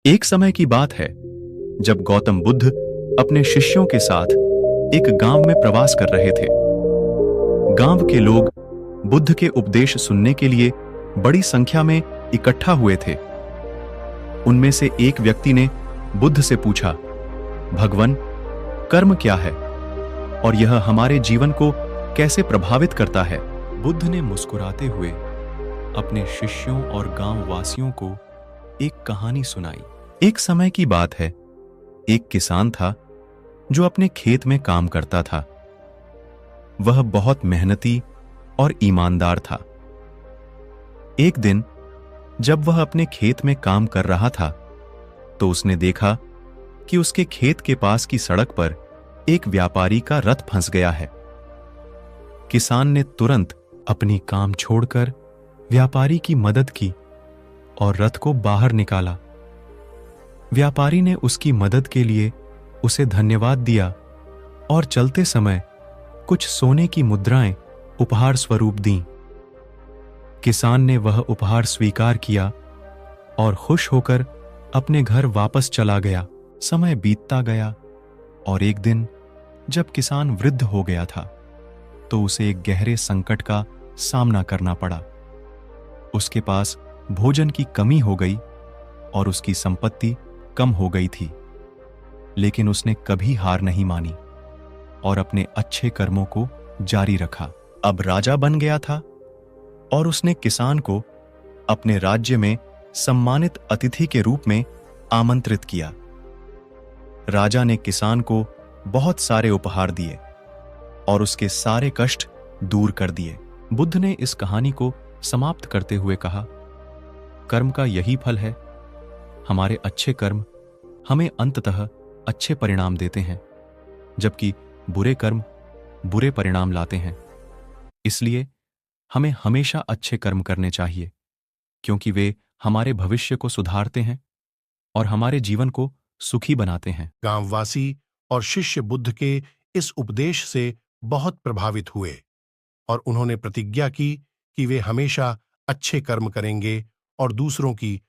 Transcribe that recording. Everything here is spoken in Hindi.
एक समय की बात है जब गौतम बुद्ध अपने शिष्यों के साथ एक गांव में प्रवास कर रहे थे। गांव के लोग बुद्ध के उपदेश सुनने के लिए बड़ी संख्या में इकट्ठा हुए थे। उनमें से एक व्यक्ति ने बुद्ध से पूछा, भगवन, कर्म क्या है और यह हमारे जीवन को कैसे प्रभावित करता है? बुद्ध ने मुस्कुराते हुए अपने शिष्यों और गांव वासियों को एक कहानी सुनाई। एक समय की बात है, एक किसान था जो अपने खेत में काम करता था। वह बहुत मेहनती और ईमानदार था। एक दिन जब वह अपने खेत में काम कर रहा था तो उसने देखा कि उसके खेत के पास की सड़क पर एक व्यापारी का रथ फंस गया है। किसान ने तुरंत अपनी काम छोड़कर व्यापारी की मदद की और रथ को बाहर निकाला। व्यापारी ने उसकी मदद के लिए उसे धन्यवाद दिया और चलते समय कुछ सोने की मुद्राएं उपहार स्वरूप दीं। किसान ने वह उपहार स्वीकार किया और खुश होकर अपने घर वापस चला गया। समय बीतता गया और एक दिन जब किसान वृद्ध हो गया था तो उसे एक गहरे संकट का सामना करना पड़ा। उसके पास भोजन की कमी हो गई और उसकी संपत्ति कम हो गई थी, लेकिन उसने कभी हार नहीं मानी और अपने अच्छे कर्मों को जारी रखा। अब राजा बन गया था और उसने किसान को अपने राज्य में सम्मानित अतिथि के रूप में आमंत्रित किया। राजा ने किसान को बहुत सारे उपहार दिए और उसके सारे कष्ट दूर कर दिए। बुद्ध ने इस कहानी को समाप्त करते हुए कहा, कर्म का यही फल है। हमारे अच्छे कर्म हमें अंततः अच्छे परिणाम देते हैं, जबकि बुरे कर्म बुरे परिणाम लाते हैं। इसलिए हमें हमेशा अच्छे कर्म करने चाहिए, क्योंकि वे हमारे भविष्य को सुधारते हैं और हमारे जीवन को सुखी बनाते हैं। गांववासी और शिष्य बुद्ध के इस उपदेश से बहुत प्रभावित हुए और उन्होंने प्रतिज्ञा की कि वे हमेशा अच्छे कर्म करेंगे और दूसरों की